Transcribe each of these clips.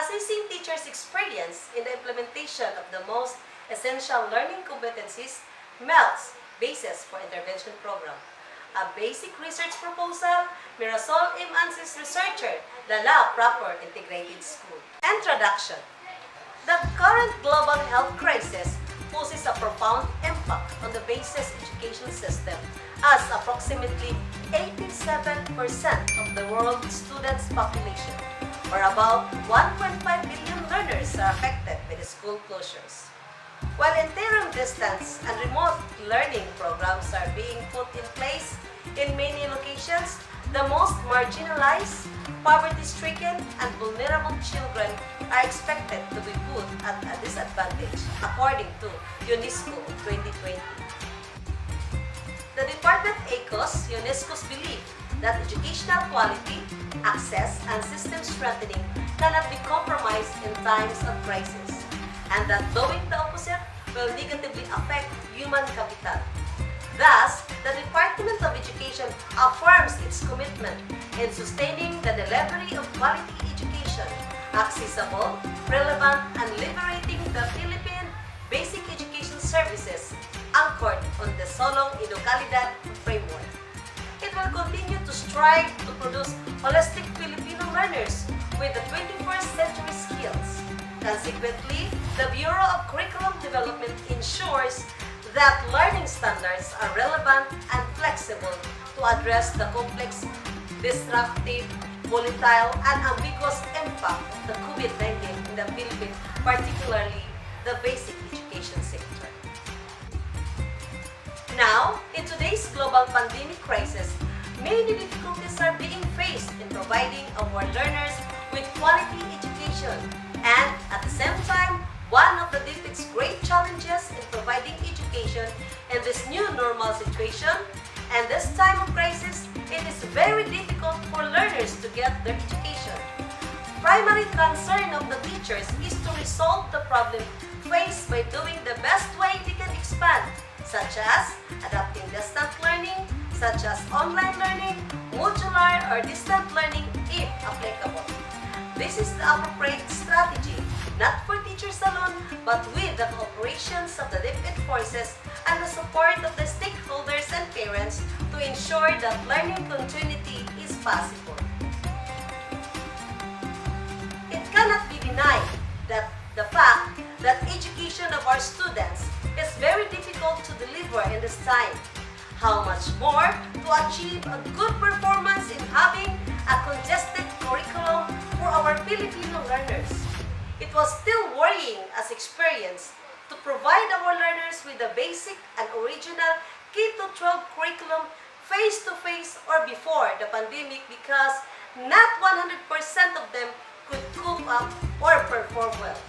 assessing teachers' experience in the implementation of the most essential learning competencies, MELCs, Basis for Intervention Program. A basic research proposal, Mirasol M Ancis researcher, Lala Proper Integrated School. Introduction. The current global health crisis poses a profound impact on the basic education system, as approximately 87% of the world's students' population, or about 1.5 billion learners, are affected by the school closures. While interim distance and remote learning programs are being put in place in many locations, the most marginalized, poverty-stricken, and vulnerable children are expected to be put at a disadvantage, according to UNESCO 2020. The Department echoes UNESCO's belief that educational quality, access, and system strengthening cannot be compromised in times of crisis, and that doing the opposite will negatively affect human capital. Thus, the Department of Education affirms its commitment in sustaining the delivery of quality education, accessible, relevant, and liberating the Philippine basic education services anchored on the Solong Educalidad framework. It will continue to strive to produce holistic Filipino learners with the 21st century skills. Consequently, the Bureau of Curriculum Development ensures that learning standards are relevant and flexible to address the complex, disruptive, volatile, and ambiguous impact of the COVID-19 in the Philippines, particularly the basic education sector. Now, in today's global pandemic crisis, many difficulties are being faced in providing our learners with quality education, and at the same time, one of the DepEd's great challenges in providing education in this new normal situation and this time of crisis, it is very difficult for learners to get their education. Primary concern of the teachers is to resolve the problem faced by doing the best way they can expand, such as adapting distant learning, such as online learning, modular or distant learning if applicable. This is the appropriate strategy, not for teachers alone, but with the cooperations of the DepEd forces and the support of the stakeholders and parents to ensure that learning continuity is possible. It cannot be denied that the fact that education of our students is very difficult to deliver in this time. How much more to achieve a good performance in having a congested curriculum for our Filipino learners. It was still worrying as experience to provide our learners with the basic and original K-12 curriculum face-to-face or before the pandemic because not 100% of them could cope up or perform well.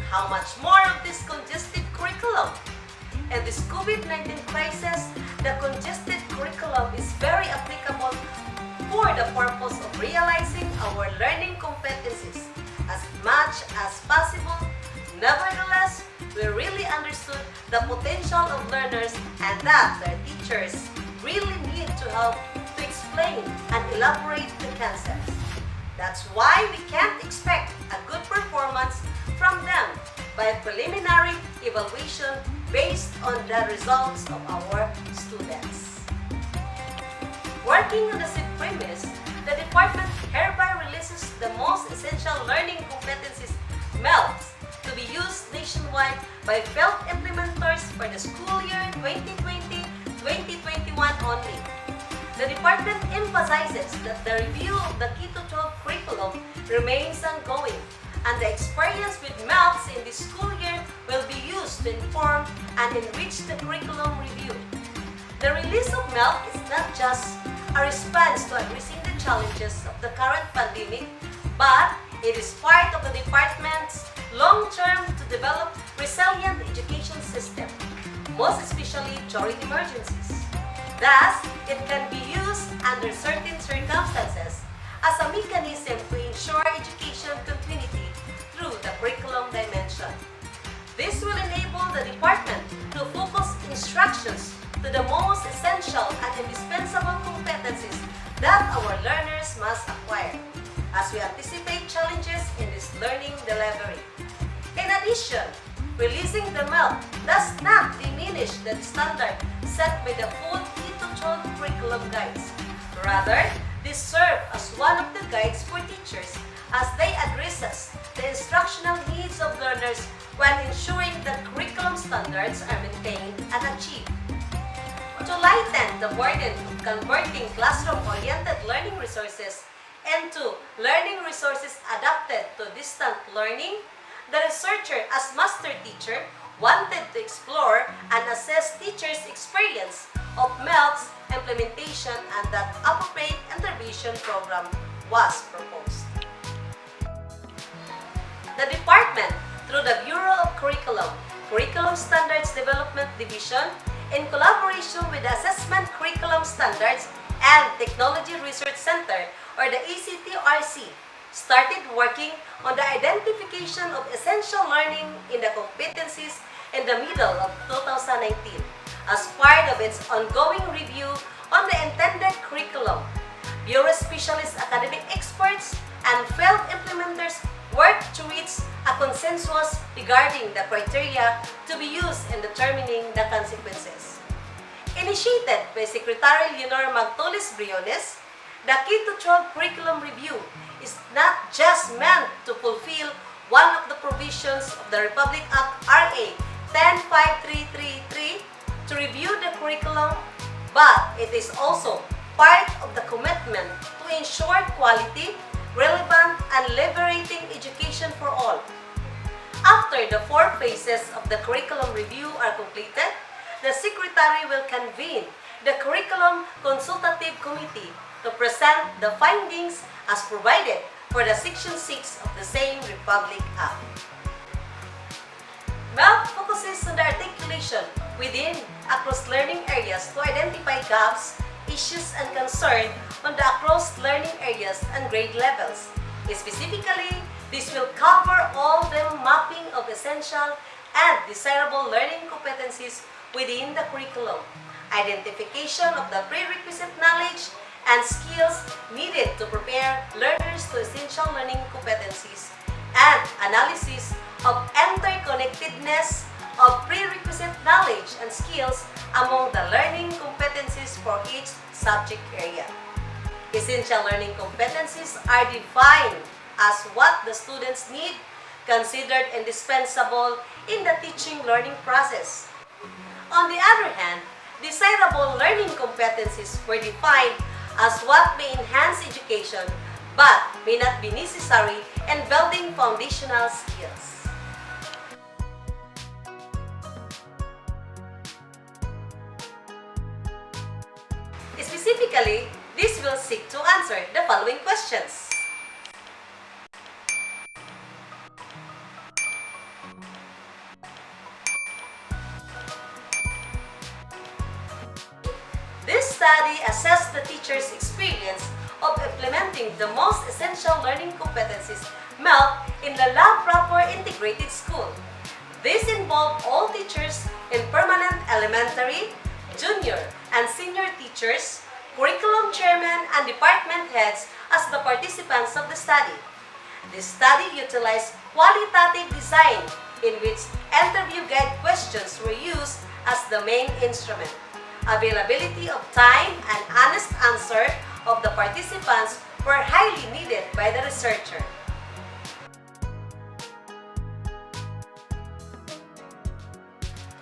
How much more of this congested curriculum? In this COVID-19 crisis, the congested curriculum is very applicable for the purpose of realizing our learning competencies as much as possible. Nevertheless, we really understood the potential of learners and that their teachers really need to help to explain and elaborate the concepts. That's why we can't expect a good performance from them by preliminary evaluation based on the results of our students. Working on the said premise, the department hereby releases the most essential learning competencies, MELCs, to be used nationwide by felt implementers for the school year 2020-2021 only. The department emphasizes that the review of the K-12 curriculum remains ongoing, and the experience with MELCs in this school year will be used to inform and enrich the curriculum review. The release of MELC is not just a response to addressing the challenges of the current pandemic, but it is part of the department's long-term to develop resilient education system, most especially during emergencies. Thus, it can be used under certain circumstances as a mechanism to ensure education continuity through the curriculum dimension. This will enable the department to focus instructions to the most essential and indispensable competencies that our learners must acquire. As we anticipate challenges in this learning delivery. In addition, releasing the MELC does not diminish the standard set by the full K-12 curriculum guides. Rather, they serve as one of the guides for teachers as they addresses the instructional needs of learners while ensuring that curriculum standards are maintained and achieved. To lighten the burden of converting classroom-oriented learning resources into learning resources adapted to distant learning, the researcher as master teacher wanted to explore and assess teachers' experience of MELC's implementation, and that appropriate intervention program was proposed. The department, through the Bureau of Curriculum Standards Development Division, in collaboration with the Assessment Curriculum Standards and Technology Research Center, or the ACTRC, started working on the identification of essential learning in the competencies in the middle of 2019 as part of its ongoing review on the intended curriculum. Bureau specialists, academic experts, and field implementers worked to reach a consensus regarding the criteria to be used in determining the consequences. Initiated by Secretary Leonor Magtolis Briones, the K-12 curriculum review is not just meant to fulfill one of the provisions of the Republic Act RA 105333 to review the curriculum, but it is also part of the commitment to ensure quality, relevant, and liberating education for all. After the 4 phases of the curriculum review are completed, the Secretary will convene the Curriculum Consultative Committee to present the findings as provided for the Section 6 of the same Republic Act. MELC focuses on the articulation within across learning areas to identify gaps, issues, and concern on the across learning areas and grade levels. Specifically, this will cover all the mapping of essential and desirable learning competencies within the curriculum, identification of the prerequisite knowledge and skills needed to prepare learners to essential learning competencies, and analysis of interconnectedness of prerequisite knowledge and skills among the learning competencies for each subject area. Essential learning competencies are defined as what the students need, considered indispensable in the teaching learning process. On the other hand, desirable learning competencies were defined as what may enhance education but may not be necessary in building foundational skills. Specifically, this will seek to answer the following questions. This study assessed the teacher's experience of implementing the most essential learning competencies MELC in the La Proper Integrated School. This involved all teachers in permanent elementary, junior, and senior teachers, curriculum chairmen, and department heads as the participants of the study. This study utilized qualitative design in which interview guide questions were used as the main instrument. Availability of time and honest answer of the participants were highly needed by the researcher.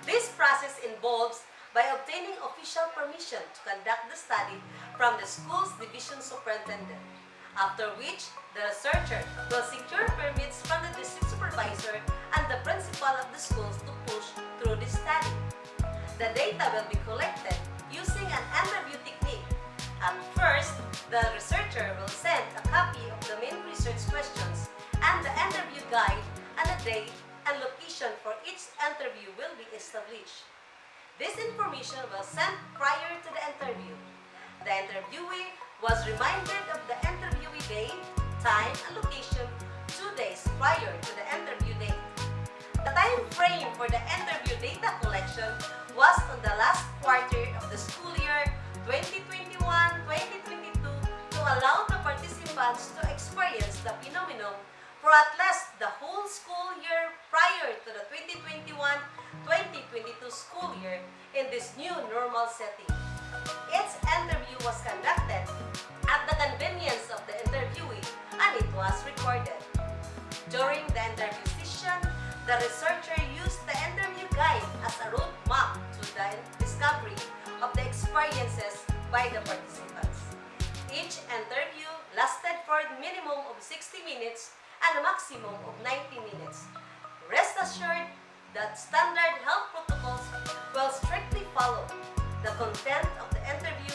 This process involves by obtaining official permission to conduct the study from the school's division superintendent, after which the researcher will secure permits from the district supervisor and the principal of the schools to push through the study. The data will be collected using an interview technique. At first, the researcher will send a copy of the main research questions and the interview guide, and a date and location for each interview will be established. This information was sent prior to the interview. The interviewee was reminded of the interviewee date, time, and location 2 days prior to the interview date. The time frame for the interview data collection was on the last quarter of the school year 2021-2022 to allow the participants to experience the phenomenon for at least school year in this new normal setting. Its interview was conducted at the convenience of the interviewee and it was recorded. During the interview session, the researcher used the interview guide as a roadmap to the discovery of the experiences by the participants. Each interview lasted for a minimum of 60 minutes and a maximum of 90 minutes. Rest assured that standard health protocols were strictly followed. The content of the interview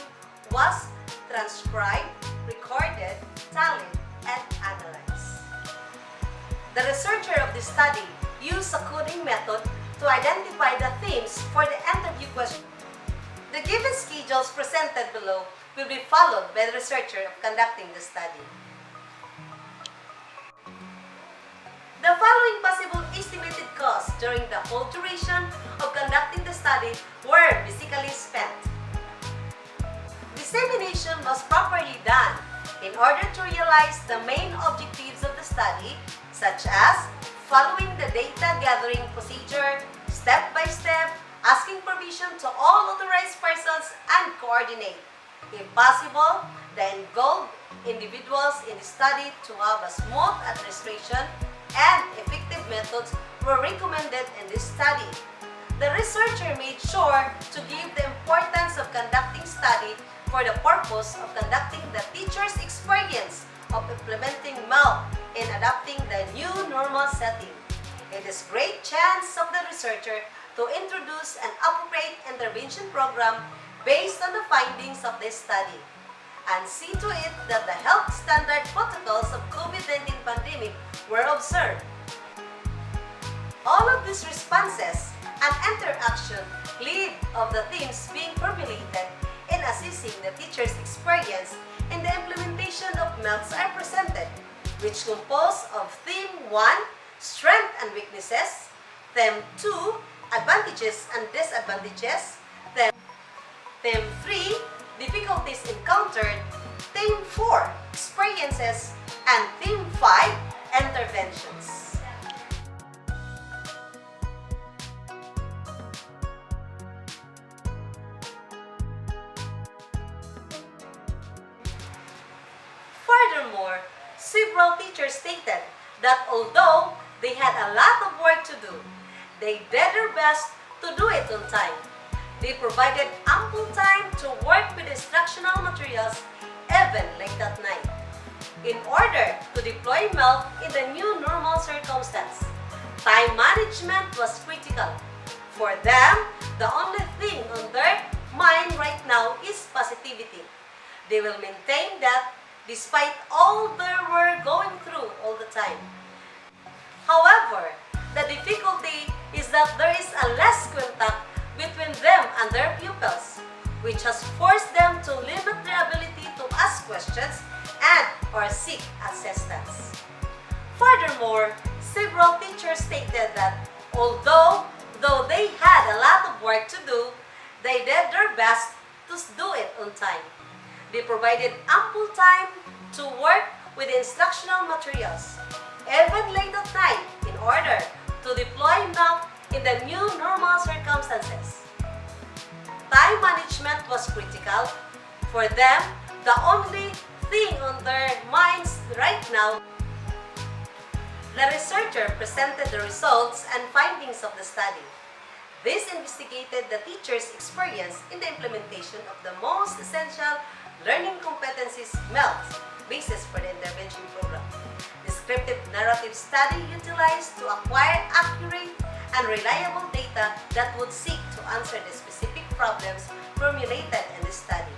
was transcribed, recorded, tallied, and analyzed. The researcher of the study used a coding method to identify the themes for the interview question. The given schedules presented below will be followed by the researcher of conducting the study. The following possible estimated costs during the whole duration of conducting the study were basically spent. Dissemination was properly done in order to realize the main objectives of the study, such as following the data gathering procedure step by step, asking permission to all authorized persons, and coordinate, if possible, the involved individuals in the study to have a smooth administration and effective methods were recommended in this study. The researcher made sure to give the importance of conducting study for the purpose of conducting the teacher's experience of implementing MELC in adapting the new normal setting. It is great chance of the researcher to introduce an appropriate intervention program based on the findings of this study and see to it that the health standard protocols of COVID-19 pandemic were observed. All of these responses and interaction lead of the themes being formulated in assessing the teacher's experience in the implementation of MELCs are presented, which compose of Theme 1, Strengths and Weaknesses, Theme 2, Advantages and Disadvantages, Theme 3, Difficulties Encountered, Theme 4, Experiences, and Theme 5, Interventions. Furthermore, several teachers stated that although they had a lot of work to do, they did their best to do it on time. They provided ample time to work with instructional materials even late at night. In order to deploy MELC in the new normal circumstance, time management was critical. For them, the only thing on their mind right now is positivity. They will maintain that despite all they were going through all the time. However, the difficulty is that there is a less contact between them and their pupils, which has forced them to limit their ability to ask questions and or seek assistance. Furthermore, several teachers stated that although they had a lot of work to do, they did their best to do it on time. They provided ample time to work with instructional materials, even late at night, in order to deploy MELC in the new normal circumstances. Time management was critical. For them, the only thing on their minds right now. The researcher presented the results and findings of the study. This investigated the teacher's experience in the implementation of the most essential learning competencies MELCs, basis for the intervention program. Descriptive narrative study utilized to acquire accurate and reliable data that would seek to answer the specific problems formulated in the study.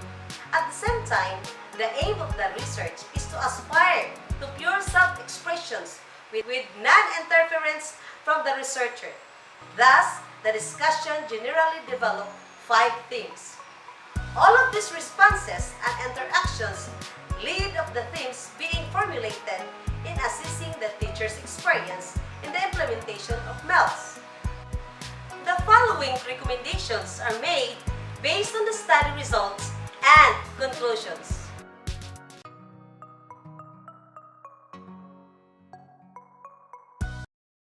At the same time, the aim of the research is to aspire to pure self-expressions with non-interference from the researcher. Thus, the discussion generally developed 5 themes. All of these responses and interactions lead of the themes being formulated in assessing the teacher's experience in the implementation of MELCs. The following recommendations are made based on the study results and conclusions.